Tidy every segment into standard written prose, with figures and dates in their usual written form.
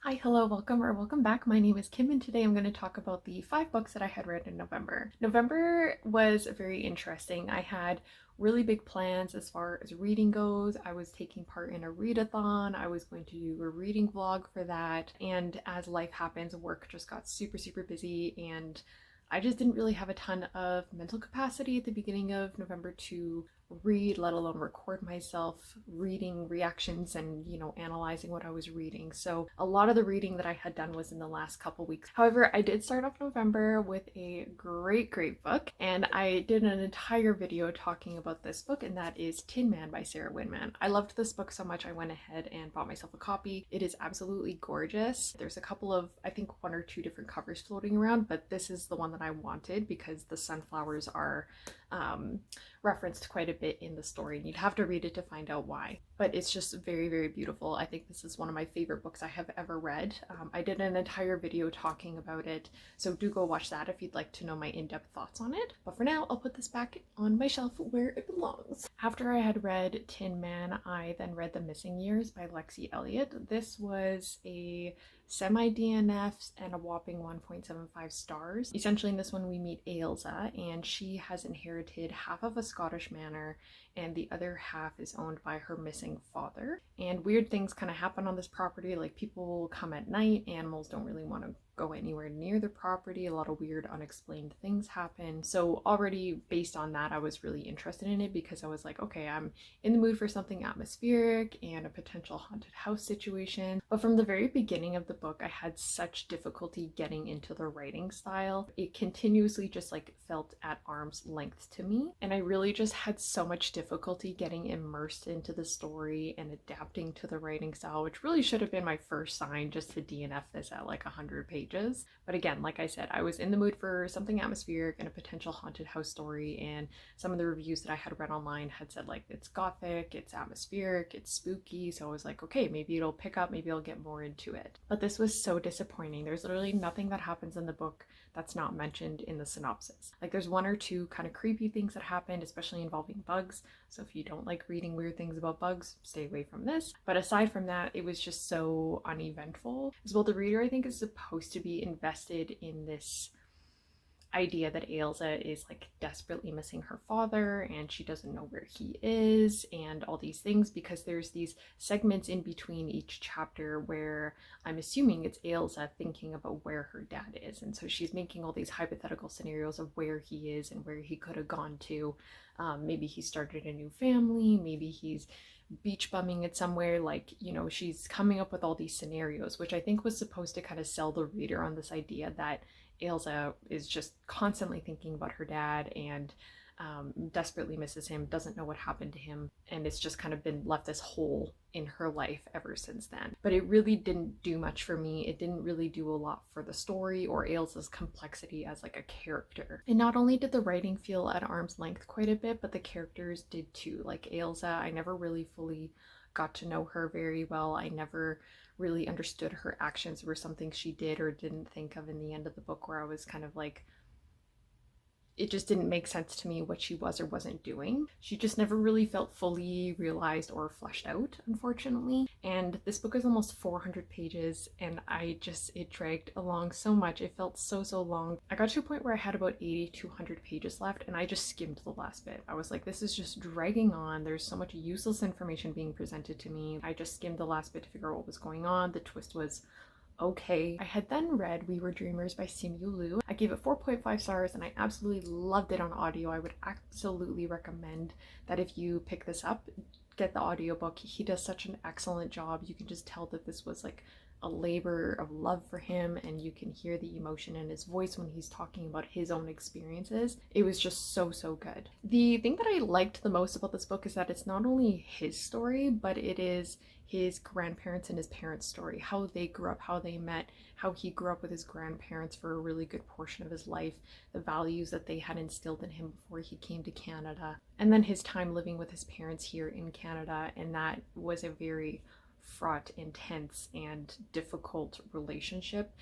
Hi, hello, welcome back. My name is Kim, and today I'm going to talk about the 5 books that I had read in November. November was very interesting. I had really big plans as far as reading goes. I was taking part in a readathon. I was going to do a reading vlog for that. And as life happens, work just got super busy, and I just didn't really have a ton of mental capacity at the beginning of November to read, let alone record myself reading reactions and, analyzing what I was reading. So a lot of the reading that I had done was in the last couple weeks. However, I did start off November with a great book, and I did an entire video talking about this book, and that is Tin Man by Sarah Winman. I loved this book so much I went ahead and bought myself a copy. It is absolutely gorgeous. There's a couple of, I think, one or two different covers floating around, but this is the one that I wanted because the sunflowers are referenced quite a bit in the story, and you'd have to read it to find out why. But it's just very beautiful. I think this is one of my favorite books I have ever read. I did an entire video talking about it, so do go watch that if you'd like to know my in-depth thoughts on it. But for now, I'll put this back on my shelf where it belongs. After I had read Tin Man, I then read The Missing Years by Lexie Elliot. This was a semi-DNFs and a whopping 1.75 stars. Essentially, in this one, we meet Ailsa, and she has inherited half of a Scottish manor, and the other half is owned by her missing father. And weird things kind of happen on this property, like people will come at night, animals don't really want to go anywhere near the property, a lot of weird unexplained things happen. So already based on that, I was really interested in it because I was like, okay, I'm in the mood for something atmospheric and a potential haunted house situation. But from the very beginning of the book, I had such difficulty getting into the writing style. It continuously just felt at arm's length to me, and I really just had so much difficulty getting immersed into the story and adapting to the writing style, which really should have been my first sign just to DNF this at 100 pages. But again, like I said, I was in the mood for something atmospheric and a potential haunted house story, and some of the reviews that I had read online had said it's gothic, it's atmospheric, it's spooky, so I was like, okay, maybe it'll pick up, maybe I'll get more into it. But this was so disappointing. There's literally nothing that happens in the book that's not mentioned in the synopsis. There's one or two kind of creepy things that happened, especially involving bugs, so if you don't like reading weird things about bugs, stay away from this. But aside from that, it was just so uneventful. As well, the reader, I think, is supposed to be invested in this idea that Ailsa is desperately missing her father, and she doesn't know where he is, and all these things, because there's these segments in between each chapter where I'm assuming it's Ailsa thinking about where her dad is, and so she's making all these hypothetical scenarios of where he is and where he could have gone to. Maybe he started a new family, maybe he's beach bumming it somewhere, she's coming up with all these scenarios, which I think was supposed to kind of sell the reader on this idea that Ailsa is just constantly thinking about her dad and desperately misses him, doesn't know what happened to him, and it's just kind of been left this hole in her life ever since then. But it really didn't do much for me. It didn't really do a lot for the story or Ailsa's complexity as a character. And not only did the writing feel at arm's length quite a bit, but the characters did too. Ailsa, I never really fully got to know her very well. I never really understood her actions were something she did or didn't think of in the end of the book, where I was kind of it just didn't make sense to me what she was or wasn't doing. She just never really felt fully realized or fleshed out, unfortunately. And this book is almost 400 pages, and it dragged along so much. It felt so long. I got to a point where I had about 80 to 100 pages left, and I just skimmed the last bit. I was like, this is just dragging on. There's so much useless information being presented to me. I just skimmed the last bit to figure out what was going on. The twist was okay. I had then read We Were Dreamers by Simu. I gave it 4.5 stars, and I absolutely loved it on audio. I would absolutely recommend that if you pick this up, get the audiobook. He does such an excellent job. You can just tell that this was a labor of love for him, and you can hear the emotion in his voice when he's talking about his own experiences. It was just so good. The thing that I liked the most about this book is that it's not only his story, but it is his grandparents and his parents' story, how they grew up, how they met, how he grew up with his grandparents for a really good portion of his life, the values that they had instilled in him before he came to Canada, and then his time living with his parents here in Canada. And that was a very fraught, intense, and difficult relationship.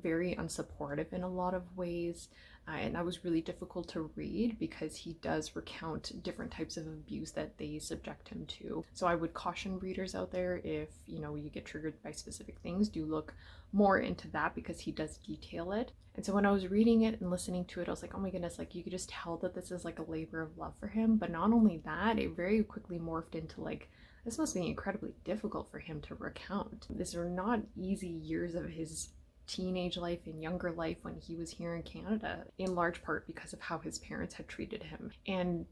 Very unsupportive in a lot of ways. And that was really difficult to read because he does recount different types of abuse that they subject him to. So I would caution readers out there, if you get triggered by specific things, do look more into that because he does detail it. And so when I was reading it and listening to it, I was like, oh my goodness, like you could just tell that this is like a labor of love for him. But not only that, it very quickly morphed into like, this must be incredibly difficult for him to recount. These are not easy years of his teenage life and younger life when he was here in Canada, in large part because of how his parents had treated him. And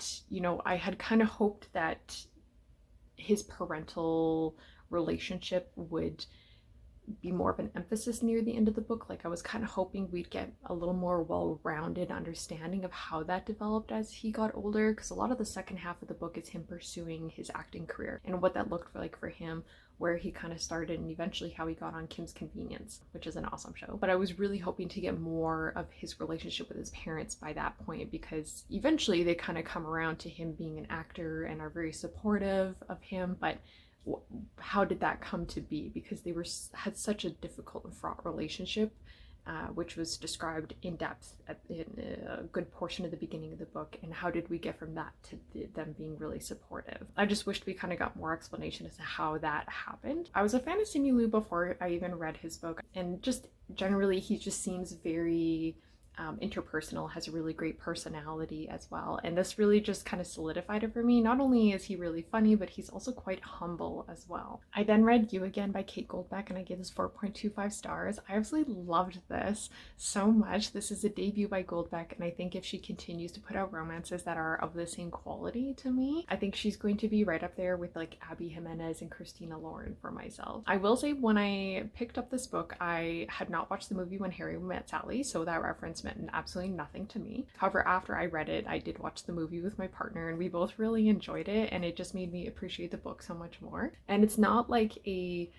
I had kind of hoped that his parental relationship would be more of an emphasis near the end of the book. Like I was kind of hoping we'd get a little more well-rounded understanding of how that developed as he got older, because a lot of the second half of the book is him pursuing his acting career and what that looked like for him, where he kind of started, and eventually how he got on Kim's Convenience, which is an awesome show. But I was really hoping to get more of his relationship with his parents by that point, because eventually they kind of come around to him being an actor and are very supportive of him. But how did that come to be? Because they had such a difficult and fraught relationship, which was described in depth in a good portion of the beginning of the book. And how did we get from that to them being really supportive? I just wished we kind of got more explanation as to how that happened. I was a fan of Simu before I even read his book, and just generally he just seems very interpersonal, has a really great personality as well. And this really just kind of solidified it for me. Not only is he really funny, but he's also quite humble as well. I then read You Again by Kate Goldbeck, and I gave this 4.25 stars. I absolutely loved this so much. This is a debut by Goldbeck, and I think if she continues to put out romances that are of the same quality to me, I think she's going to be right up there with like Abby Jimenez and Christina Lauren for myself. I will say, when I picked up this book, I had not watched the movie When Harry Met Sally, so that reference meant absolutely nothing to me. However, after I read it, I did watch the movie with my partner, and we both really enjoyed it, and it just made me appreciate the book so much more. And it's not like a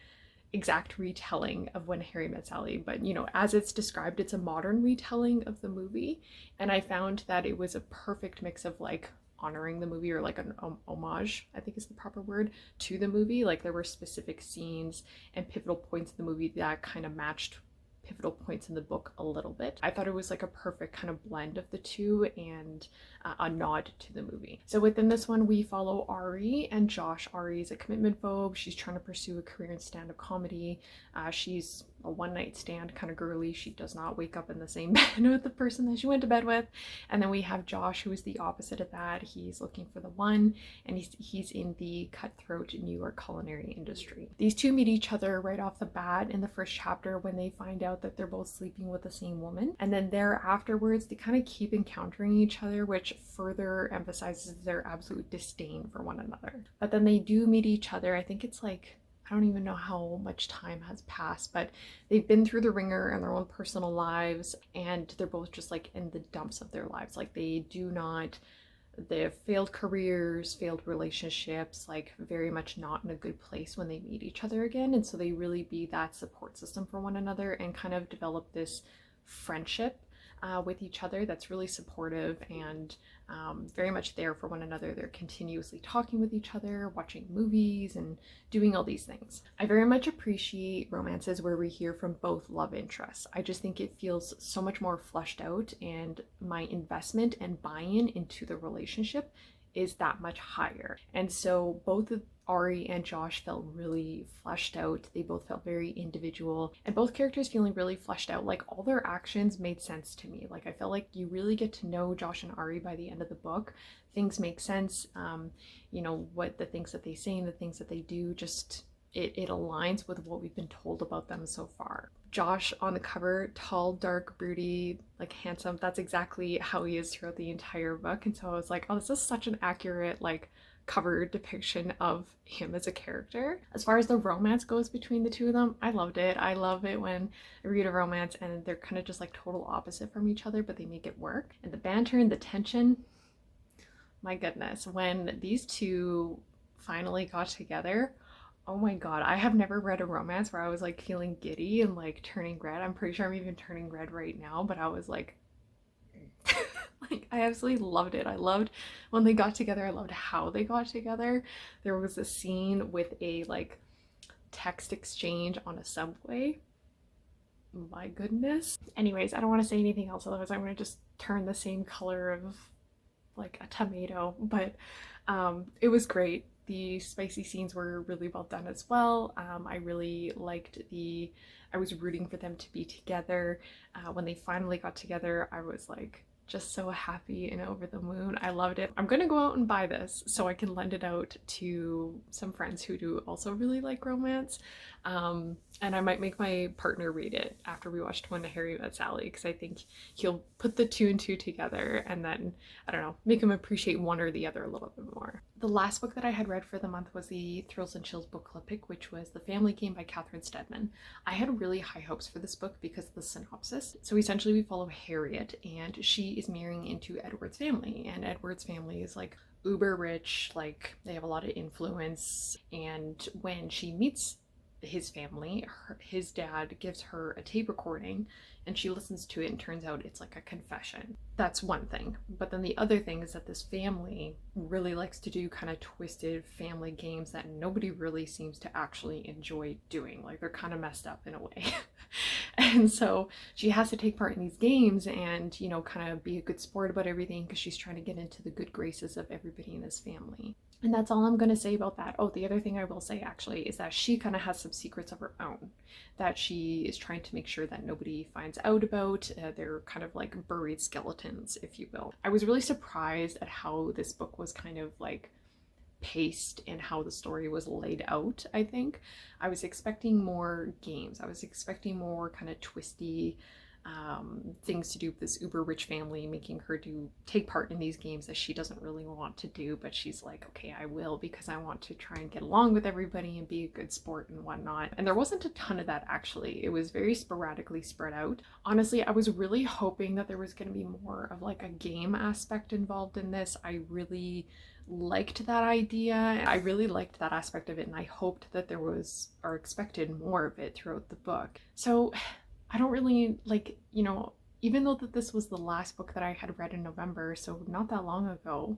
exact retelling of When Harry Met Sally, but as it's described, it's a modern retelling of the movie. And I found that it was a perfect mix of like honoring the movie, or like an homage, I think is the proper word, to the movie. Like there were specific scenes and pivotal points in the movie that kind of matched pivotal points in the book a little bit. I thought it was like a perfect kind of blend of the two, and a nod to the movie. So within this one, we follow Ari and Josh. Ari is a commitment phobe. She's trying to pursue a career in stand-up comedy. She's a one-night stand kind of girly. She does not wake up in the same bed with the person that she went to bed with. And then we have Josh, who is the opposite of that. He's looking for the one, and he's in the cutthroat New York culinary industry. These two meet each other right off the bat in the first chapter when they find out that they're both sleeping with the same woman. And then there afterwards, they kind of keep encountering each other, which further emphasizes their absolute disdain for one another. But then they do meet each other. I think it's like, I don't even know how much time has passed, but they've been through the ringer in their own personal lives, and they're both just like in the dumps of their lives. Like they have failed careers, failed relationships, like very much not in a good place when they meet each other again. And so they really be that support system for one another, and kind of develop this friendship with each other that's really supportive and very much there for one another. They're continuously talking with each other, watching movies, and doing all these things. I very much appreciate romances where we hear from both love interests. I just think it feels so much more fleshed out, and my investment and buy-in into the relationship is that much higher. And so both of Ari and Josh felt really fleshed out. They both felt very individual, and both characters feeling really fleshed out. Like all their actions made sense to me. Like I felt like you really get to know Josh and Ari by the end of the book. Things make sense. What the things that they say and the things that they do, just it aligns with what we've been told about them so far. Josh on the cover, tall, dark, broody, like handsome. That's exactly how he is throughout the entire book. And so I was like, oh, this is such an accurate like cover depiction of him as a character. As far as the romance goes between the two of them, I loved it. I love it when I read a romance and they're kind of just like total opposite from each other, but they make it work. And the banter and the tension, my goodness, when these two finally got together, oh my god, I have never read a romance where I was like feeling giddy and like turning red. I'm pretty sure I'm even turning red right now, but I was like like I absolutely loved it. I loved when they got together. I loved how they got together. There was a scene with a like text exchange on a subway. My goodness. Anyways, I don't want to say anything else, otherwise I'm going to just turn the same color of like a tomato, but it was great. The spicy scenes were really well done as well. I really liked I was rooting for them to be together. When they finally got together, I was like just so happy and over the moon. I loved it. I'm gonna go out and buy this so I can lend it out to some friends who do also really like romance. And I might make my partner read it after we watched When Harry Met Sally, because I think he'll put the two and two together and then, I don't know, make him appreciate one or the other a little bit more. The last book that I had read for the month was the Thrills and Chills book club pick, which was The Family Game by Catherine Steadman. I had really high hopes for this book because of the synopsis. So essentially we follow Harriet, and she is marrying into Edward's family, and Edward's family is like uber rich, like they have a lot of influence, and when she meets his family, his dad gives her a tape recording and she listens to it, and turns out it's like a confession. That's one thing. But then the other thing is that this family really likes to do kind of twisted family games that nobody really seems to actually enjoy doing. Like they're kind of messed up in a way. And so she has to take part in these games and, you know, kind of be a good sport about everything because she's trying to get into the good graces of everybody in this family. And that's all I'm going to say about that. Oh, the other thing I will say actually is that she kind of has some secrets of her own that she is trying to make sure that nobody finds out about. They're kind of like buried skeletons, if you will. I was really surprised at how this book was kind of like paced and how the story was laid out. I think I was expecting more games. I was expecting more kind of twisty things to do with this uber rich family, making her take part in these games that she doesn't really want to do, but she's like, okay, I will because I want to try and get along with everybody and be a good sport and whatnot. And there wasn't a ton of that actually. It was very sporadically spread out. Honestly, I was really hoping that there was going to be more of like a game aspect involved in this. I really liked that idea. I really liked that aspect of it, and I hoped that there was, or expected more of it throughout the book. So I don't really like, you know, even though that this was the last book that I had read in November, so not that long ago,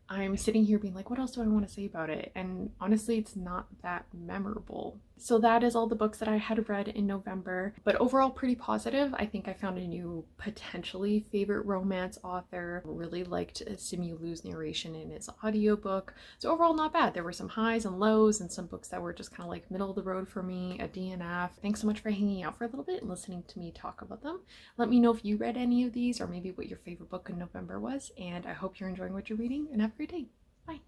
I'm sitting here being like, what else do I want to say about it? And honestly, it's not that memorable. So that is all the books that I had read in November, but overall pretty positive. I think I found a new potentially favorite romance author. Really liked Simu's narration in his audiobook. So overall not bad. There were some highs and lows and some books that were just kind of like middle of the road for me, a DNF. Thanks so much for hanging out for a little bit and listening to me talk about them. Let me know if you read any of these or maybe what your favorite book in November was, and I hope you're enjoying what you're reading, and have a great day. Bye.